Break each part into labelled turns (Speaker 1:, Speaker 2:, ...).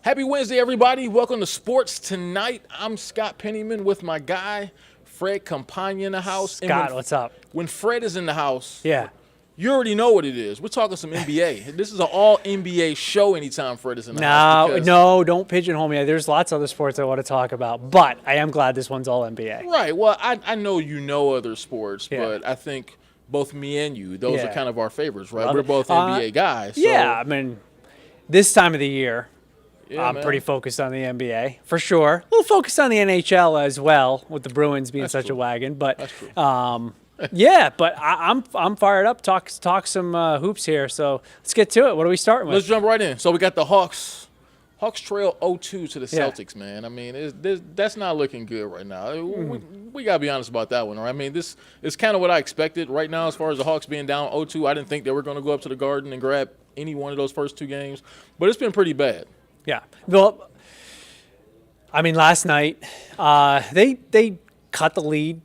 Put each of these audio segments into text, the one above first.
Speaker 1: Happy Wednesday, everybody. Welcome to Sports Tonight. I'm Scott Pennyman with my guy, Fred Campagna in the house.
Speaker 2: Scott, what's up?
Speaker 1: When Fred is in the house,
Speaker 2: Yeah.
Speaker 1: you already know what it is. We're talking some NBA. This is an all-NBA show anytime Fred is in the house.
Speaker 2: No, don't pigeonhole me. There's lots of other sports I want to talk about, but I am glad this one's all NBA.
Speaker 1: Right. Well, I know you know other sports,
Speaker 2: Yeah.
Speaker 1: but I think both me and you, those are kind of our favorites, right?
Speaker 2: Love
Speaker 1: We're
Speaker 2: it.
Speaker 1: both NBA guys. So.
Speaker 2: Yeah, I mean, this time of the year,
Speaker 1: Yeah,
Speaker 2: I'm
Speaker 1: man.
Speaker 2: pretty focused on the NBA, for sure. A little focused on the NHL as well, with the Bruins being such a wagon. But
Speaker 1: That's true.
Speaker 2: yeah, but I'm fired up. Talk some hoops here. So let's get to it. What are we starting with?
Speaker 1: Let's jump right in. So we got the Hawks. Hawks trail 0-2 to the
Speaker 2: Yeah.
Speaker 1: Celtics, man. I mean, that's not looking good right now. We got to be honest about that one. Right? I mean, this is kind of what I expected right now as far as the Hawks being down 0-2. I didn't think they were going to go up to the Garden and grab any one of those first two games. But it's been pretty bad.
Speaker 2: Yeah. Well, I mean, last night they cut the lead,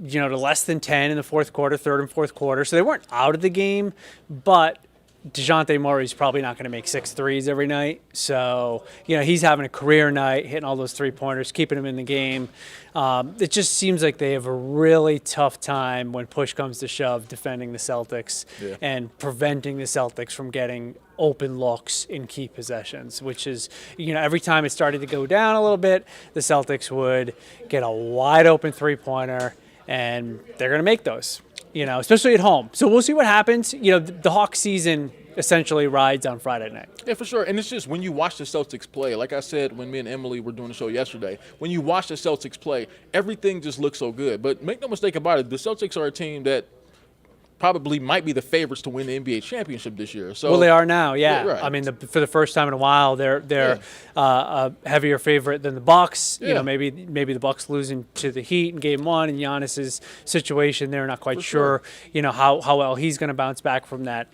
Speaker 2: to less than 10 in the fourth quarter, third and fourth quarter. So they weren't out of the game, but DeJounte Murray's probably not going to make 6 threes every night. So, he's having a career night, hitting all those three-pointers, keeping him in the game. It just seems like they have a really tough time when push comes to shove defending the Celtics and preventing the Celtics from getting open looks in key possessions, which is, every time it started to go down a little bit, the Celtics would get a wide open three-pointer, and they're going to make those. Especially at home. So we'll see what happens. The Hawks season essentially rides on Friday night.
Speaker 1: Yeah, for sure. And it's just when you watch the Celtics play, like I said when me and Emily were doing the show yesterday, when you watch the Celtics play, everything just looks so good. But make no mistake about it, the Celtics are a team that probably might be the favorites to win the NBA championship this year. So
Speaker 2: well, they are now, yeah.
Speaker 1: Right.
Speaker 2: I mean, for the first time in a while, they're a heavier favorite than the Bucks.
Speaker 1: Yeah.
Speaker 2: Maybe the Bucks losing to the Heat in Game 1, and Giannis's situation, they're not quite sure. How well he's going to bounce back from that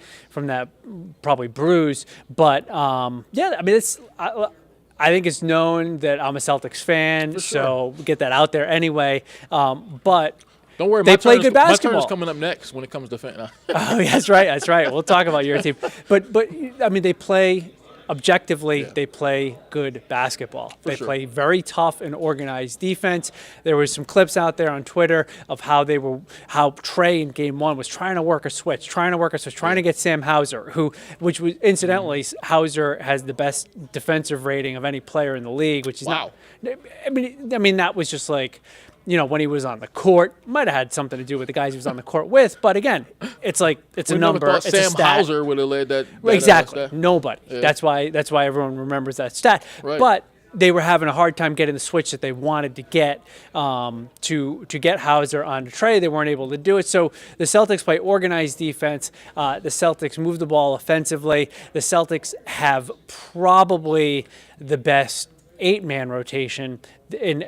Speaker 2: probably bruise. But I mean, I think it's known that I'm a Celtics fan, so get that out there anyway. But
Speaker 1: don't worry,
Speaker 2: they play good basketball.
Speaker 1: My turn's coming up next when it comes to fan.
Speaker 2: Oh, that's right. We'll talk about your team. But I mean, they play objectively.
Speaker 1: Yeah.
Speaker 2: They play good basketball. They
Speaker 1: sure.
Speaker 2: play very tough and organized defense. There was some clips out there on Twitter of how Trey in Game 1 was trying to work a switch, trying to get Sam Hauser, which was incidentally Hauser has the best defensive rating of any player in the league, which is
Speaker 1: Wow.
Speaker 2: not. I mean that was just like. When he was on the court, might have had something to do with the guys he was on the court with. But again, it's a number. It's
Speaker 1: Sam
Speaker 2: a stat.
Speaker 1: Hauser would have led that.
Speaker 2: Exactly.
Speaker 1: Stat.
Speaker 2: Nobody.
Speaker 1: Yeah.
Speaker 2: That's why everyone remembers that stat.
Speaker 1: Right.
Speaker 2: But they were having a hard time getting the switch that they wanted to get to get Hauser on Trey. They weren't able to do it. So the Celtics play organized defense. The Celtics move the ball offensively. The Celtics have probably the best 8-man rotation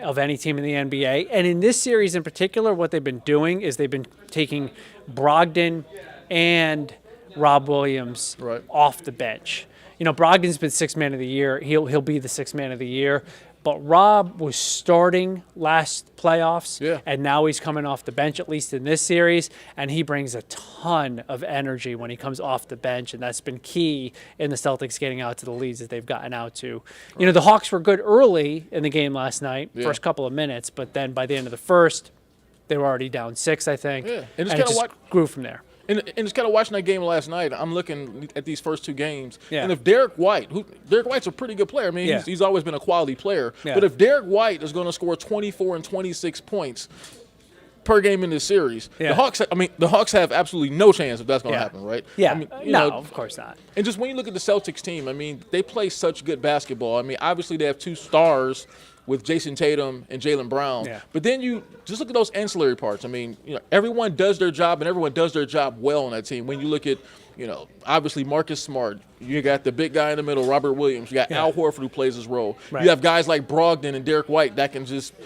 Speaker 2: of any team in the NBA. And in this series in particular, what they've been doing is they've been taking Brogdon and Rob Williams off the bench. Brogdon's been 6th man of the year. He'll be the 6th man of the year. But Rob was starting last playoffs, and now he's coming off the bench, at least in this series, and he brings a ton of energy when he comes off the bench, and that's been key in the Celtics getting out to the leads that they've gotten out to. The Hawks were good early in the game last night, first couple of minutes, but then by the end of the first, they were already down 6, I think, and it just grew from there.
Speaker 1: And just kind of watching that game last night, I'm looking at these first two games.
Speaker 2: Yeah.
Speaker 1: And if Derek White's a pretty good player. I mean, he's always been a quality player. Yeah. But if Derek White is going to score 24 and 26 points per game in this series, the Hawks have absolutely no chance if that's going to happen, right?
Speaker 2: Yeah.
Speaker 1: I mean,
Speaker 2: no, of course not.
Speaker 1: And just when you look at the Celtics team, I mean, they play such good basketball. I mean, obviously they have 2 stars with Jason Tatum and Jaylen Brown. Yeah. But then you just look at those ancillary parts. I mean, everyone does their job, and everyone does their job well on that team. When you look at, obviously Marcus Smart, you got the big guy in the middle, Robert Williams. You got Al Horford who plays his role. Right. You have guys like Brogdon and Derek White that can just –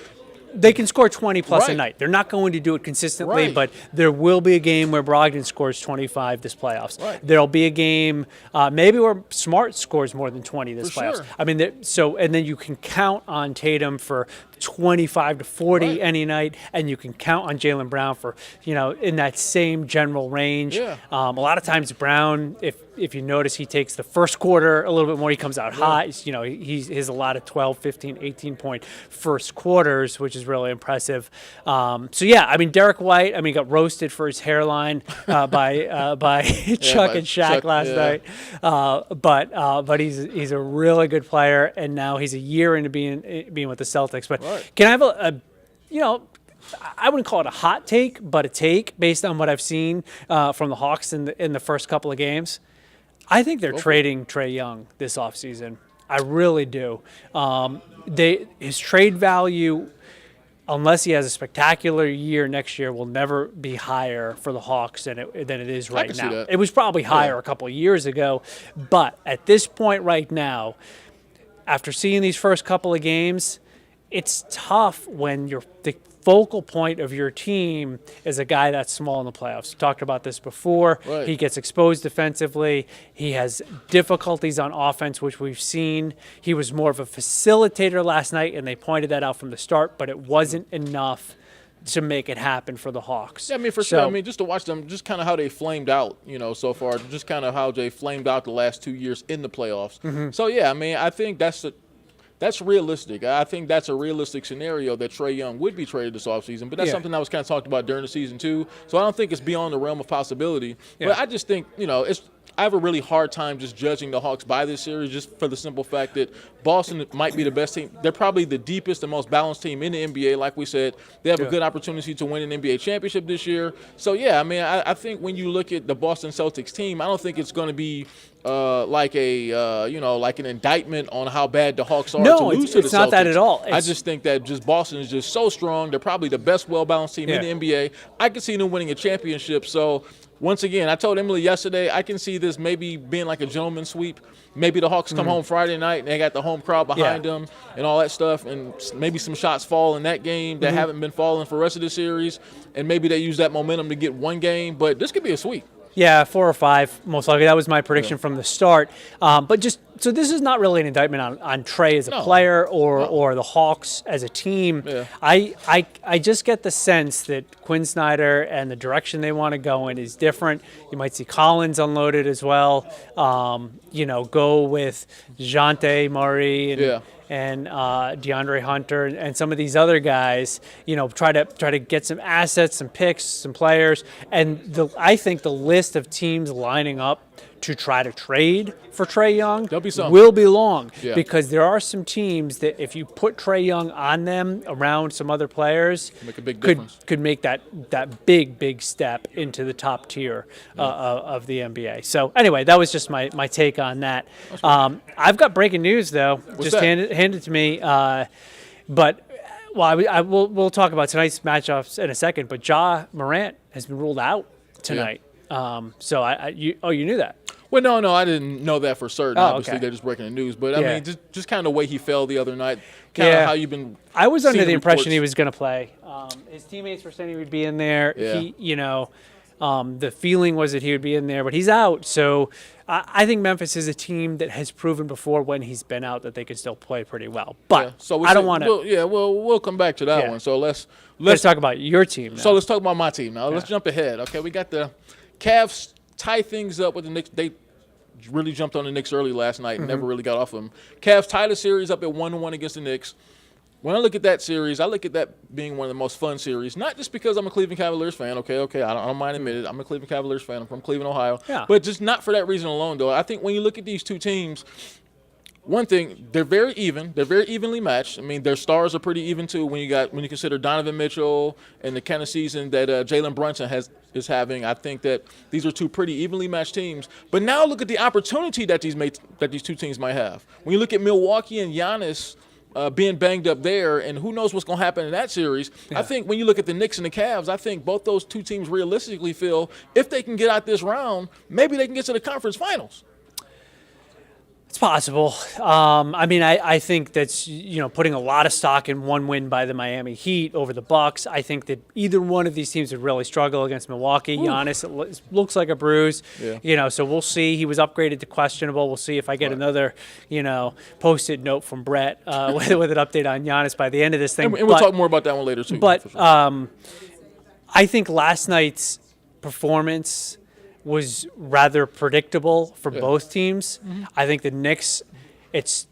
Speaker 2: they can score 20-plus a night. They're not going to do it consistently, but there will be a game where Brogdon scores 25 this playoffs. Right. There'll be a game maybe where Smart scores more than 20 this playoffs.
Speaker 1: Sure.
Speaker 2: I mean, and then you can count on Tatum for 25 to 40 any night, and you can count on Jaylen Brown for, in that same general range.
Speaker 1: Yeah.
Speaker 2: A lot of times Brown, if you notice, he takes the first quarter a little bit more. He comes out hot. He has a lot of 12, 15, 18-point first quarters, which is really impressive. Derek White, got roasted for his hairline by Chuck and Shaq last night. But he's a really good player, and now he's a year into being with the Celtics. But can I have I wouldn't call it a hot take, but a take based on what I've seen from the Hawks in the first couple of games. I think they're trading Trae Young this offseason. I really do. His trade value, unless he has a spectacular year next year, will never be higher for the Hawks than it is right now. It was probably higher a couple of years ago, but at this point right now, after seeing these first couple of games, it's tough when the focal point of your team is a guy that's small in the playoffs. We talked about this before.
Speaker 1: Right.
Speaker 2: He gets exposed defensively. He has difficulties on offense, which we've seen. He was more of a facilitator last night, and they pointed that out from the start, but it wasn't enough to make it happen for the Hawks.
Speaker 1: Yeah, for sure. Just to watch them, just kind of how they flamed out, so far, just kind of how they flamed out the last 2 years in the playoffs. Mm-hmm. So, I think that's realistic. I think that's a realistic scenario that Trae Young would be traded this offseason. But that's something that was kind of talked about during the season, too. So I don't think it's beyond the realm of possibility. Yeah. But I just think, I have a really hard time just judging the Hawks by this series just for the simple fact that Boston might be the best team. They're probably the deepest and most balanced team in the NBA. Like we said, they have a good opportunity to win an NBA championship this year. So, I think when you look at the Boston Celtics team, I don't think it's going to be like an indictment on how bad the Hawks are to lose to the Celtics.
Speaker 2: No, it's not that at all.
Speaker 1: I just think that Boston is just so strong. They're probably the best well-balanced team in the NBA. I can see them winning a championship. So, once again, I told Emily yesterday, I can see this maybe being like a gentleman's sweep. Maybe the Hawks come home Friday night and they got the home crowd behind them and all that stuff, and maybe some shots fall in that game that haven't been falling for the rest of the series, and maybe they use that momentum to get one game. But this could be a sweep.
Speaker 2: Yeah, 4 or 5, most likely. That was my prediction from the start. So this is not really an indictment on Trae as a player or the Hawks as a team. Yeah. I just get the sense that Quinn Snyder and the direction they want to go in is different. You might see Collins unloaded as well. Go with DeJounte Murray and DeAndre Hunter and some of these other guys, try to get some assets, some picks, some players. And I think the list of teams lining up to try to trade for Trae Young will be long because there are some teams that if you put Trae Young on them around some other players, could make that big step into the top tier of the NBA. So anyway, that was just my take on that. I've got breaking news though.
Speaker 1: What's
Speaker 2: hand it to me. We'll talk about tonight's matchups in a second. But Ja Morant has been ruled out tonight. Yeah. You knew that?
Speaker 1: Well, no, I didn't know that for certain. Obviously, they're just breaking the news. But, I mean, just kind of the way he fell the other night, kind of how you've been
Speaker 2: I was under the impression he was going to play. His teammates were saying he would be in there. Yeah. The feeling was that he would be in there, but he's out. So I think Memphis is a team that has proven before when he's been out that they can still play pretty well. But I don't want to.
Speaker 1: We'll come back to that one. So let's
Speaker 2: talk about your team now.
Speaker 1: So let's talk about my team now. Let's jump ahead. Okay, we got the Cavs tie things up with the Knicks. They really jumped on the Knicks early last night and never really got off of them. Cavs tie the series up at 1-1 against the Knicks. When I look at that series, I look at that being one of the most fun series, not just because I'm a Cleveland Cavaliers fan. Okay, I don't mind admitting it. I'm a Cleveland Cavaliers fan. I'm from Cleveland, Ohio. Yeah. But just not for that reason alone, though. I think when you look at these two teams, one thing, they're very even. They're very evenly matched. I mean, their stars are pretty even, too, when you consider Donovan Mitchell and the kind of season that Jalen Brunson is having. I think that these are two pretty evenly matched teams. But now look at the opportunity that these two teams might have. When you look at Milwaukee and Giannis being banged up there, and who knows what's going to happen in that series. Yeah. I think when you look at the Knicks and the Cavs, I think both those two teams realistically feel if they can get out this round, maybe they can get to the conference finals.
Speaker 2: It's possible. I mean, I think that's, putting a lot of stock in one win by the Miami Heat over the Bucks. I think that either one of these teams would really struggle against Milwaukee.
Speaker 1: Ooh.
Speaker 2: Giannis, it looks like a bruise.
Speaker 1: Yeah.
Speaker 2: So we'll see. He was upgraded to questionable. We'll see if I get another, post-it note from Brett with an update on Giannis by the end of this thing.
Speaker 1: And we'll talk more about that one later, too.
Speaker 2: But
Speaker 1: sure.
Speaker 2: I think last night's performance was rather predictable for both teams. Mm-hmm. I think the Knicks, it's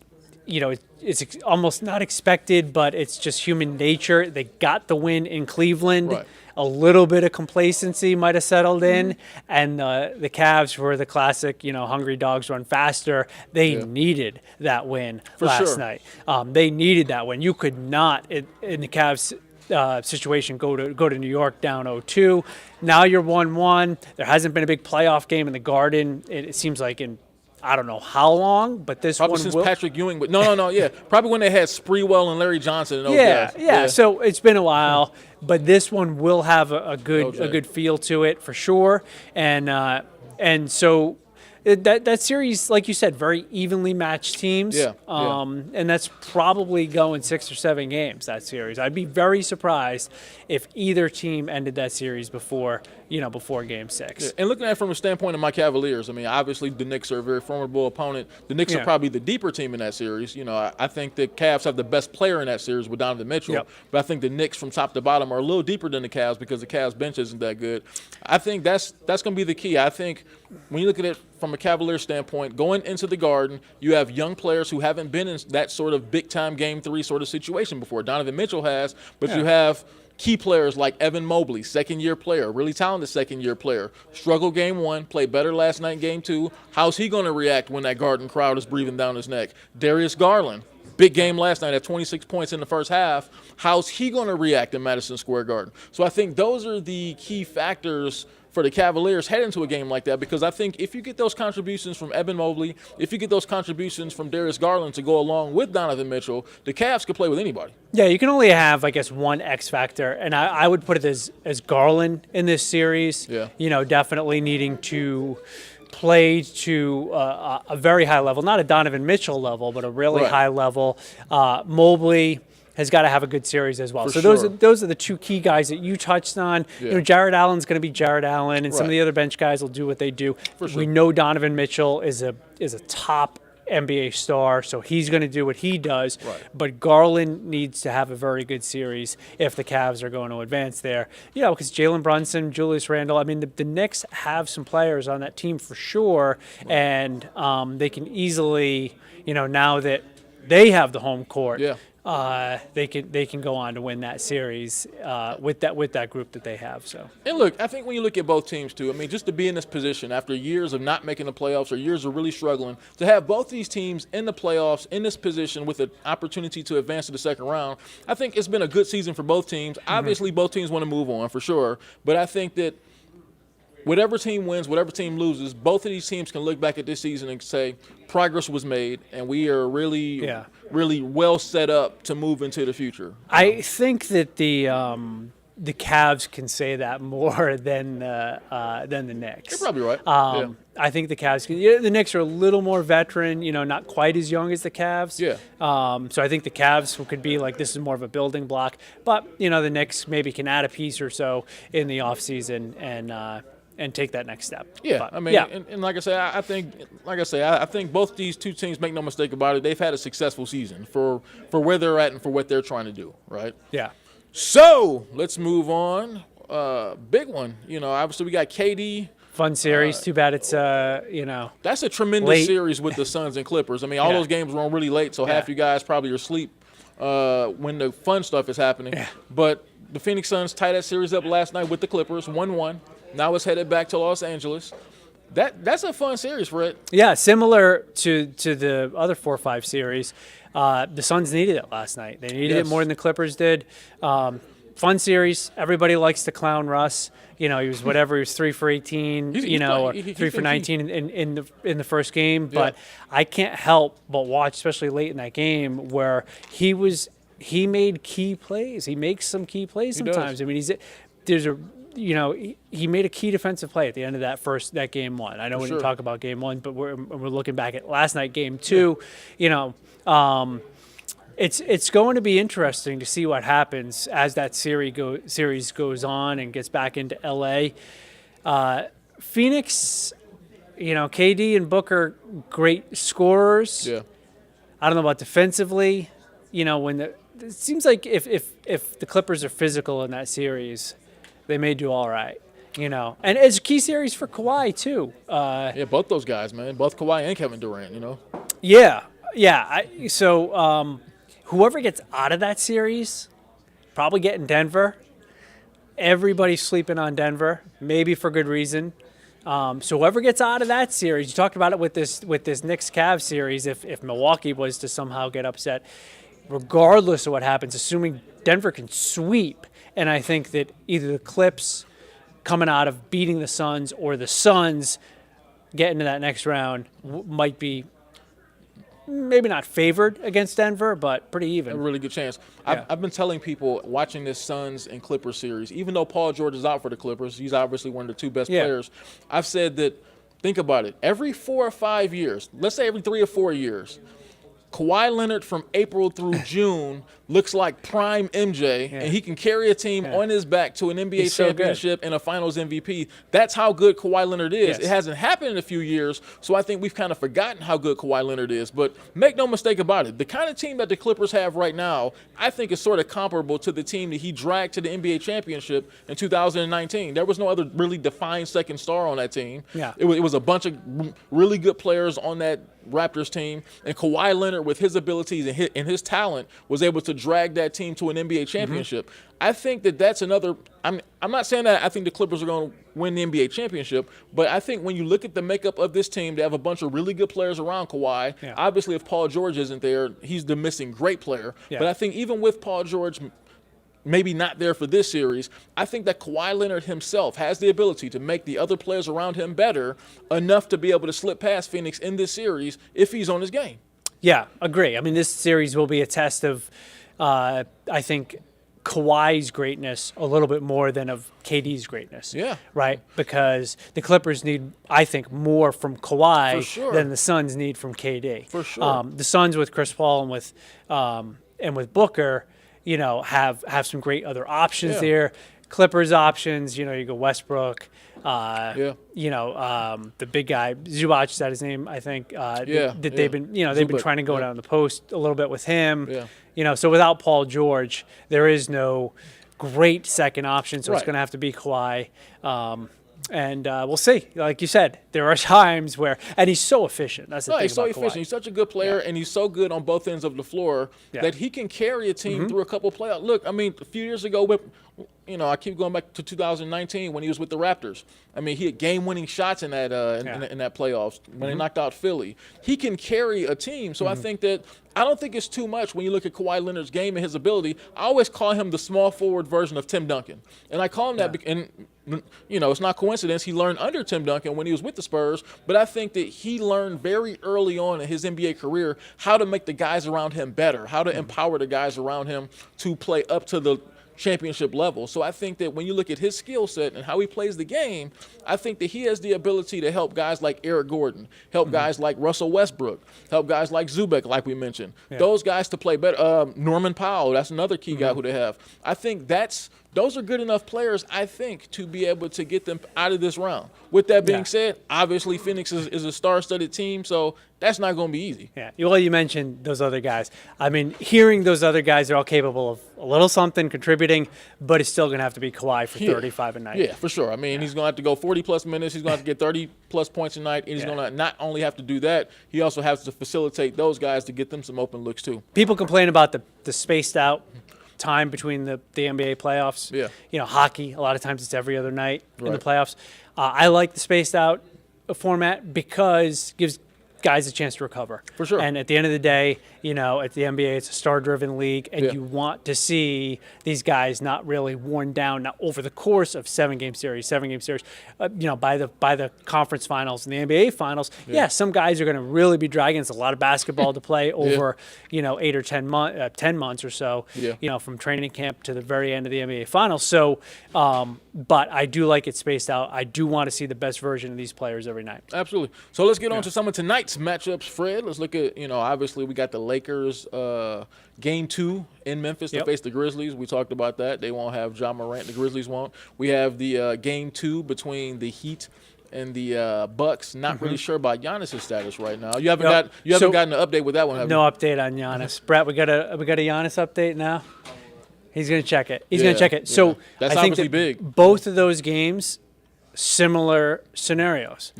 Speaker 2: almost not expected, but it's just human nature. They got the win in Cleveland.
Speaker 1: Right.
Speaker 2: A little bit of complacency might have settled in, and the Cavs were the classic, hungry dogs run faster. They needed that win last night. They needed that win. You could not, in the Cavs situation, go to New York down 0-2. Now you're 1-1. There hasn't been a big playoff game in the Garden. It seems like in I don't know how long, but this
Speaker 1: probably
Speaker 2: one
Speaker 1: since Patrick Ewing. But no, yeah, probably when they had Spreewell and Larry Johnson and those guys.
Speaker 2: Yeah. So it's been a while, but this one will have a good feel to it for sure, and so. That series, like you said, very evenly matched teams. And that's probably going 6 or 7 games, that series. I'd be very surprised if either team ended that series before Game 6.
Speaker 1: Yeah. And looking at it from a standpoint of my Cavaliers, I mean, obviously the Knicks are a very formidable opponent. The Knicks are probably the deeper team in that series. I think the Cavs have the best player in that series with Donovan Mitchell. Yep. But I think the Knicks from top to bottom are a little deeper than the Cavs because the Cavs bench isn't that good. I think that's going to be the key. I think when you look at it from a Cavalier standpoint, going into the Garden, you have young players who haven't been in that sort of big-time Game 3 sort of situation before. Donovan Mitchell has, but you have key players like Evan Mobley, second-year player, really talented second-year player. Struggled Game 1, played better last night in Game 2. How's he going to react when that Garden crowd is breathing down his neck? Darius Garland, big game last night at 26 points in the first half. How's he going to react in Madison Square Garden? So I think those are the key factors for the Cavaliers head into a game like that, because I think if you get those contributions from Evan Mobley, if you get those contributions from Darius Garland to go along with Donovan Mitchell, the Cavs could play with anybody.
Speaker 2: Yeah, you can only have, I guess, one X factor, and I would put it as Garland in this series.
Speaker 1: Yeah.
Speaker 2: Definitely needing to play to a very high level, not a Donovan Mitchell level, but a really high level. Mobley has got to have a good series as well. So those are the two key guys that you touched on.
Speaker 1: Yeah.
Speaker 2: Jared Allen's going to be Jared Allen, and some of the other bench guys will do what they do. We know Donovan Mitchell is a top NBA star, so he's going to do what he does. But Garland needs to have a very good series if the Cavs are going to advance there. Because Jalen Brunson, Julius Randle, I mean, the Knicks have some players on that team for sure, and they can easily, now that they have the home court, they can go on to win that series with that group that they have. So. And
Speaker 1: look, I think when you look at both teams too, I mean, just to be in this position after years of not making the playoffs or years of really struggling, to have both these teams in the playoffs in this position with an opportunity to advance to the second round, I think it's been a good season for both teams. Obviously, both teams want to move on for sure, but I think that whatever team wins, whatever team loses, both of these teams can look back at this season and say progress was made, and we are really well set up to move into the future.
Speaker 2: I think that the Cavs can say that more than the Knicks.
Speaker 1: You're probably right.
Speaker 2: I think the Cavs can. The Knicks are a little more veteran, not quite as young as the Cavs.
Speaker 1: Yeah.
Speaker 2: So I think the Cavs could be like, this is more of a building block. But, the Knicks maybe can add a piece or so in the offseason and take that next step.
Speaker 1: Yeah,
Speaker 2: but,
Speaker 1: I mean, and like I say, I think both these two teams, make no mistake about it, they've had a successful season for where they're at and for what they're trying to do, right?
Speaker 2: Yeah.
Speaker 1: So let's move on. Big one, obviously we got KD.
Speaker 2: Fun series. Too bad it's
Speaker 1: That's a tremendous
Speaker 2: late.
Speaker 1: Series with the Suns and Clippers. I mean, all those games were on really late, so half you guys probably are asleep when the fun stuff is happening.
Speaker 2: Yeah.
Speaker 1: But the Phoenix Suns tied that series up last night with the Clippers, 1-1. Now it's headed back to Los Angeles. That's a fun series, Fred.
Speaker 2: Yeah, similar to the other 4-5 series. The Suns needed it last night. They needed it more than the Clippers did. Fun series. Everybody likes to clown Russ. He was 3 for 18, or 3 for 19 in the first game. But I can't help but watch, especially late in that game, where he made key plays. He makes some key plays sometimes. I mean, he made a key defensive play at the end of that game one. I know we didn't talk about game one, but we're looking back at last night, game two.
Speaker 1: Yeah.
Speaker 2: It's going to be interesting to see what happens as that series goes on and gets back into LA. Phoenix, KD and Booker, great scorers.
Speaker 1: Yeah.
Speaker 2: I don't know about defensively. It seems like if the Clippers are physical in that series, they may do all right. And it's a key series for Kawhi too.
Speaker 1: Yeah, both those guys, man. Both Kawhi and Kevin Durant.
Speaker 2: Yeah. So whoever gets out of that series, probably getting Denver. Everybody's sleeping on Denver, maybe for good reason. So whoever gets out of that series, you talked about it with this Knicks-Cavs series, if Milwaukee was to somehow get upset, regardless of what happens, assuming Denver can sweep, and I think that either the Clips coming out of beating the Suns or the Suns getting to that next round might be maybe not favored against Denver, but pretty even.
Speaker 1: A really good chance.
Speaker 2: Yeah.
Speaker 1: I've been telling people watching this Suns and Clippers series, even though Paul George is out for the Clippers, he's obviously one of the two best players. I've said that, think about it, every 4 or 5 years, let's say every 3 or 4 years, Kawhi Leonard from April through June looks like prime MJ, and he can carry a team on his back to an NBA championship and a Finals MVP. That's how good Kawhi Leonard is.
Speaker 2: Yes.
Speaker 1: It hasn't happened in a few years, so I think we've kind of forgotten how good Kawhi Leonard is. But make no mistake about it, the kind of team that the Clippers have right now, I think is sort of comparable to the team that he dragged to the NBA championship in 2019. There was no other really defined second star on that team.
Speaker 2: Yeah.
Speaker 1: It was a bunch of really good players on that Raptors team, and Kawhi Leonard, with his abilities and his talent, was able to drag that team to an NBA championship. I think that's another. I'm not saying that I think the Clippers are going to win the NBA championship, but I think when you look at the makeup of this team, they have a bunch of really good players around Kawhi.
Speaker 2: Yeah.
Speaker 1: Obviously, if Paul George isn't there, he's the missing great player.
Speaker 2: Yeah.
Speaker 1: But I think even with Paul George maybe not there for this series, I think that Kawhi Leonard himself has the ability to make the other players around him better enough to be able to slip past Phoenix in this series if he's on his game.
Speaker 2: Yeah, agree. I mean, this series will be a test of, I think, Kawhi's greatness a little bit more than of KD's greatness.
Speaker 1: Yeah.
Speaker 2: Right? Because the Clippers need, I think, more from Kawhi than the Suns need from KD.
Speaker 1: For sure.
Speaker 2: The Suns with Chris Paul and with Booker, have some great other options there. Clippers options, you go Westbrook. The big guy Zubac, is that his name? I think. They've been, they've been trying to go down the post a little bit with him.
Speaker 1: Yeah.
Speaker 2: So without Paul George, there is no great second option. So it's going to have to be Kawhi. And we'll see. Like you said, there are times where, and he's so efficient. That's the thing
Speaker 1: he's so
Speaker 2: about
Speaker 1: efficient.
Speaker 2: Kawhi.
Speaker 1: He's such a good player, and he's so good on both ends of the floor that he can carry a team through a couple playoffs. Look, I mean, a few years ago, I keep going back to 2019 when he was with the Raptors. I mean, he had game-winning shots in that in that playoffs when they knocked out Philly. He can carry a team, so I think that I don't think it's too much when you look at Kawhi Leonard's game and his ability. I always call him the small forward version of Tim Duncan, and I call him that. And it's not coincidence he learned under Tim Duncan when he was with the Spurs, but I think that he learned very early on in his NBA career how to make the guys around him better, how to empower the guys around him to play up to the championship level. So I think that when you look at his skill set and how he plays the game, I think that he has the ability to help guys like Eric Gordon, help guys like Russell Westbrook, help guys like Zubac, like we mentioned. Those guys to play better. Norman Powell, that's another key guy who they have. I think those are good enough players, I think, to be able to get them out of this round. With that being said, obviously Phoenix is a star-studded team, so that's not going to be easy.
Speaker 2: Yeah. Well, you mentioned those other guys. I mean, hearing those other guys are all capable of a little something, contributing, but it's still going to have to be Kawhi for 35 a night.
Speaker 1: Yeah, for sure. I mean, he's going to have to go 40-plus minutes. He's going to have to get 30-plus points a night, and he's going to not only have to do that, he also has to facilitate those guys to get them some open looks too.
Speaker 2: People complain about the spaced out time between the NBA playoffs.
Speaker 1: Yeah.
Speaker 2: Hockey, a lot of times it's every other night in the playoffs. I like the spaced out format because it gives guys a chance to recover.
Speaker 1: For sure.
Speaker 2: And at the end of the day, at the NBA, it's a star-driven league, and you want to see these guys not really worn down now over the course of seven-game series. By the conference finals and the NBA finals, some guys are going to really be dragging. It's a lot of basketball to play over, 8 or 10 months or so, from training camp to the very end of the NBA finals. So, but I do like it spaced out. I do want to see the best version of these players every night.
Speaker 1: Absolutely. So let's get on to some of tonight's matchups, Fred. Let's look at, obviously we got the Lakers game 2 in Memphis to face the Grizzlies. We talked about that. They won't have Ja Morant. The Grizzlies won't. We have the game 2 between the Heat and the Bucks. Not really sure about Giannis' status right now. You haven't gotten an update with that one, have you?
Speaker 2: No update on Giannis. Brett, we got a Giannis update now. He's going to check it. He's going to check it. So
Speaker 1: that's
Speaker 2: I think
Speaker 1: obviously big.
Speaker 2: Both of those games, similar scenarios.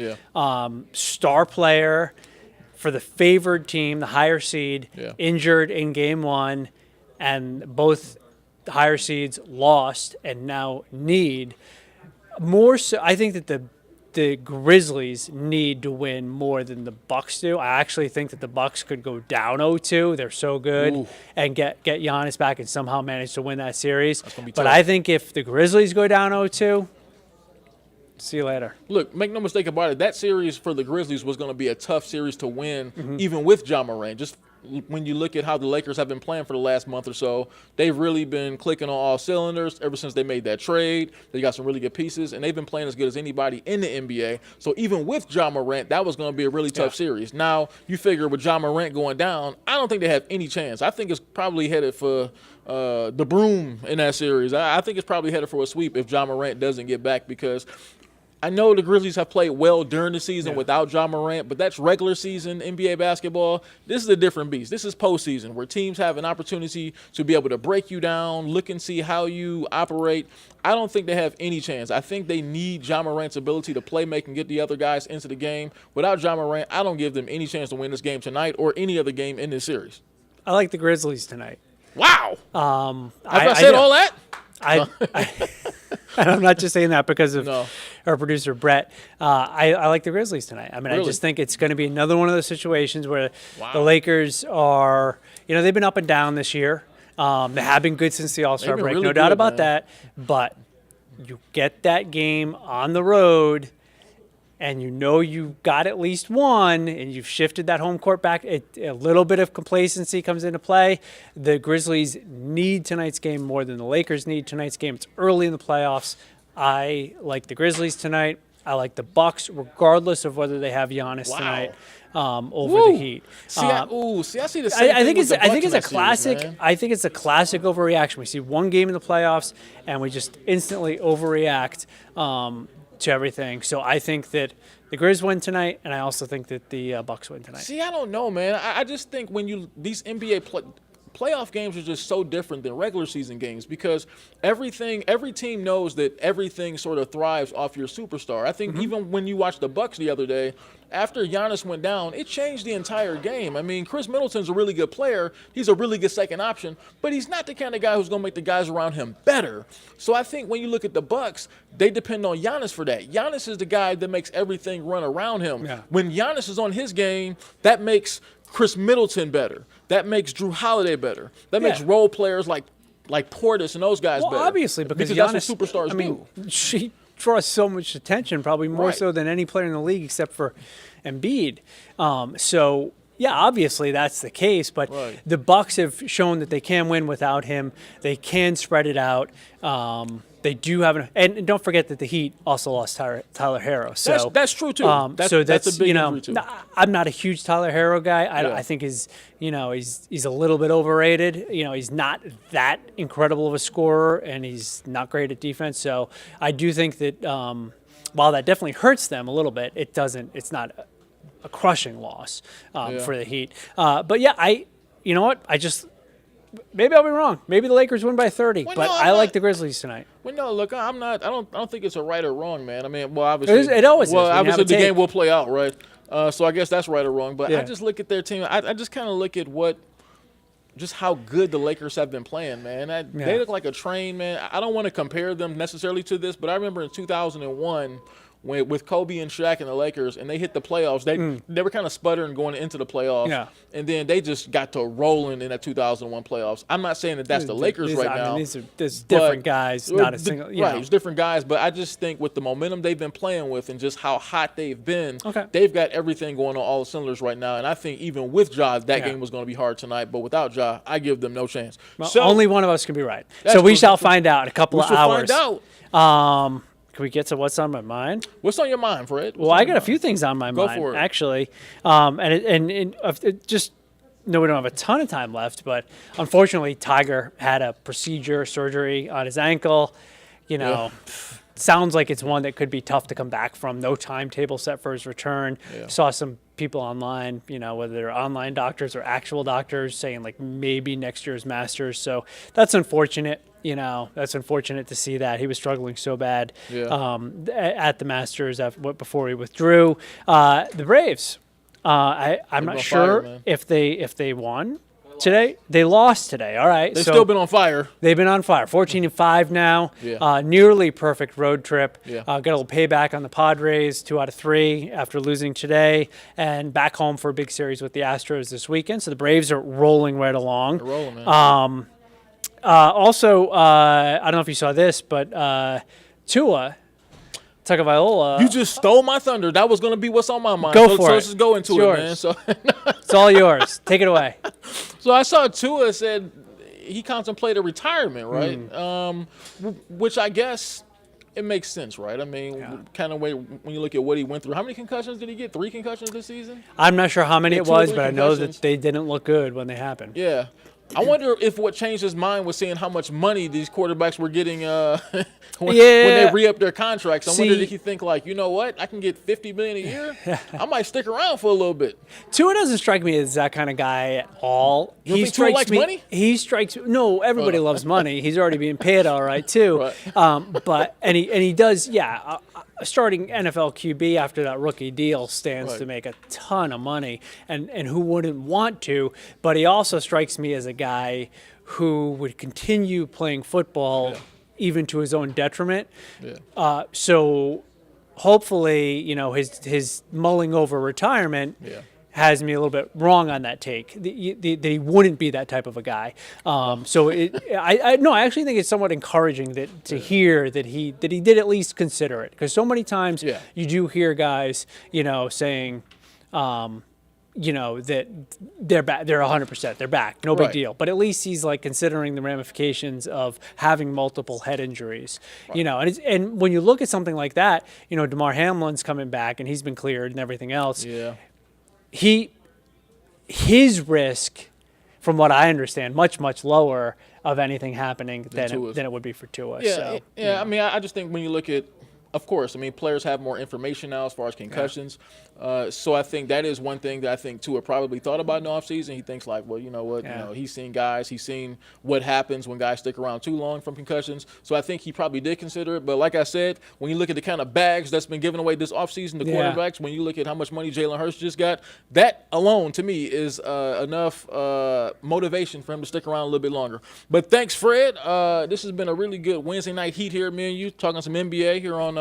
Speaker 2: Star player for the favored team, the higher seed, injured in game 1, and both higher seeds lost and now need more. So I think that the Grizzlies need to win more than the Bucks do. I actually think that the Bucks could go down 0-2. They're so good and get Giannis back and somehow manage to win that series. But I think if the Grizzlies go down 0-2, see you later.
Speaker 1: Look, make no mistake about it. That series for the Grizzlies was going to be a tough series to win, even with Ja Morant. Just when you look at how the Lakers have been playing for the last month or so, they've really been clicking on all cylinders ever since they made that trade. They got some really good pieces, and they've been playing as good as anybody in the NBA. So even with Ja Morant, that was going to be a really tough series. Now, you figure with Ja Morant going down, I don't think they have any chance. I think it's probably headed for the broom in that series. I think it's probably headed for a sweep if Ja Morant doesn't get back, because I know the Grizzlies have played well during the season without Ja Morant, but that's regular season NBA basketball. This is a different beast. This is postseason, where teams have an opportunity to be able to break you down, look and see how you operate. I don't think they have any chance. I think they need Ja Morant's ability to play make and get the other guys into the game. Without Ja Morant, I don't give them any chance to win this game tonight or any other game in this series.
Speaker 2: I like the Grizzlies tonight.
Speaker 1: Wow. I said all that?
Speaker 2: I'm not just saying that because of our producer, Brett. I like the Grizzlies tonight. I mean, I just think it's going to be another one of those situations where the Lakers are, they've been up and down this year. They have been good since the All-Star break, no doubt about that. But you get that game on the road, and you got at least one, and you've shifted that home court back. A little bit of complacency comes into play. The Grizzlies need tonight's game more than the Lakers need tonight's game. It's early in the playoffs. I like the Grizzlies tonight. I like the Bucks, regardless of whether they have Giannis tonight over the Heat.
Speaker 1: I see the same
Speaker 2: I think
Speaker 1: thing
Speaker 2: it's a classic.
Speaker 1: Series,
Speaker 2: I think it's a classic overreaction. We see one game in the playoffs, and we just instantly overreact to everything. So I think that the Grizz win tonight, and I also think that the Bucks win tonight.
Speaker 1: See, I don't know, man. I just think when these NBA playoff games are just so different than regular season games, because every team knows that everything sort of thrives off your superstar. I think even when you watched the Bucks the other day, after Giannis went down, it changed the entire game. I mean, Chris Middleton's a really good player. He's a really good second option, but he's not the kind of guy who's going to make the guys around him better. So I think when you look at the Bucks, they depend on Giannis for that. Giannis is the guy that makes everything run around him. Yeah. When Giannis is on his game, that makes Chris Middleton better. That makes Drew Holiday better. That makes role players like Portis and those guys better.
Speaker 2: Well, obviously, because
Speaker 1: Giannis,
Speaker 2: that's
Speaker 1: what superstars do.
Speaker 2: She draws so much attention, probably more so than any player in the league except for Embiid. So, yeah, obviously that's the case, but the Bucks have shown that they can win without him. They can spread it out. They do have and don't forget that the Heat also lost Tyler Hero. So
Speaker 1: that's true too. That's a big injury too.
Speaker 2: I'm not a huge Tyler Hero guy. I think he's a little bit overrated. He's not that incredible of a scorer, and he's not great at defense. So I do think that while that definitely hurts them a little bit, it's not a crushing loss for the Heat. But yeah, you know what? Maybe I'll be wrong. Maybe the Lakers win by 30, I like the Grizzlies tonight.
Speaker 1: Well, no, look, I'm not. I don't think it's a right or wrong, man. I mean, well, obviously,
Speaker 2: it always is.
Speaker 1: Well, obviously, the game will play out, right? So I guess that's right or wrong. But I just look at their team. I just kind of look at just how good the Lakers have been playing, man. They look like a train, man. I don't want to compare them necessarily to this, but I remember in 2001 with Kobe and Shaq and the Lakers, and they hit the playoffs. They were kind of sputtering going into the playoffs, and then they just got to rolling in that 2001 playoffs. I'm not saying that that's the Lakers right now.
Speaker 2: There's different guys, not a single.
Speaker 1: Right, it's different guys, but I just think with the momentum they've been playing with and just how hot they've been, they've got everything going on all the cylinders right now. And I think even with Ja, that game was going to be hard tonight. But without Ja, I give them no chance.
Speaker 2: Well, so, only one of us can be right. So we shall find out in a couple of hours.
Speaker 1: Find out.
Speaker 2: Can we get to what's on my mind?
Speaker 1: What's on your mind, Fred?
Speaker 2: Well, I got a few things on my mind,
Speaker 1: for it.
Speaker 2: actually. It just no, we don't have a ton of time left, but unfortunately, Tiger had a surgery on his ankle. Sounds like it's one that could be tough to come back from. No timetable set for his return. Saw some people online, whether they're online doctors or actual doctors, saying like maybe next year's Masters. So that's unfortunate. That's unfortunate to see that. He was struggling so bad at the Masters before he withdrew. The Braves, I'm not sure if they won today. They lost today. All right.
Speaker 1: They've still been on fire.
Speaker 2: They've been on fire. 14-5 now. Nearly perfect road trip. Got a little payback on the Padres, 2 out of 3 after losing today, and back home for a big series with the Astros this weekend. So the Braves are rolling right along.
Speaker 1: They're rolling, man.
Speaker 2: Also, I don't know if you saw this, but Tua Tagovailoa.
Speaker 1: You just stole my thunder. That was going to be what's on my mind.
Speaker 2: Go for it.
Speaker 1: Let's just go into it, man. So
Speaker 2: it's all yours. Take it away.
Speaker 1: So I saw Tua said he contemplated retirement, right? Which I guess it makes sense, right? I mean, kind of when you look at what he went through. How many concussions did he get? 3 concussions this season?
Speaker 2: I'm not sure how many it was, but I know that they didn't look good when they happened.
Speaker 1: Yeah. I wonder if what changed his mind was seeing how much money these quarterbacks were getting when they re-up their contracts. I wonder if he think like, you know what, I can get $50 million a year. I might stick around for a little bit.
Speaker 2: Tua doesn't strike me as that kind of guy at all.
Speaker 1: You think Tua likes money?
Speaker 2: He strikes. No, everybody loves money. He's already being paid all right too. But he does. Yeah. Starting NFL QB after that rookie deal stands to make a ton of money, and who wouldn't want to? But he also strikes me as a guy who would continue playing football even to his own detriment. So hopefully, his mulling over retirement has me a little bit wrong on that take. That he wouldn't be that type of a guy. So I actually think it's somewhat encouraging to hear that he did at least consider it, because so many times you do hear guys saying that they're back, they're 100%, they're back, no big deal. But at least he's like considering the ramifications of having multiple head injuries. And when you look at something like that, DeMar Hamlin's coming back and he's been cleared and everything else. His risk, from what I understand, much lower of anything happening than it would be for Tua.
Speaker 1: I mean, I just think when you look at, of course, I mean, players have more information now as far as concussions. So I think that is one thing that I think Tua probably thought about in the offseason. He thinks like, well, you know what, he's seen guys, he's seen what happens when guys stick around too long from concussions. So I think he probably did consider it. But like I said, when you look at the kind of bags that's been given away this offseason, the quarterbacks, when you look at how much money Jalen Hurts just got, that alone to me is enough motivation for him to stick around a little bit longer. But thanks, Fred. This has been a really good Wednesday night heat here, me and you, talking some NBA here on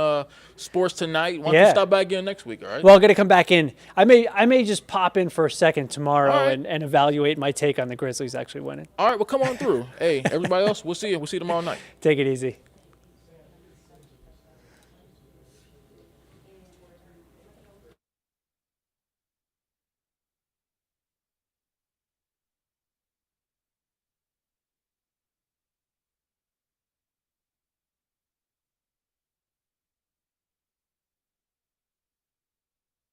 Speaker 1: Sports Tonight. Why don't you stop back in next week, all right?
Speaker 2: Well, I'm going to come back in. I may just pop in for a second tomorrow and evaluate my take on the Grizzlies actually winning.
Speaker 1: All right, well, come on through. Hey, everybody else, we'll see you. We'll see you tomorrow night.
Speaker 2: Take it easy.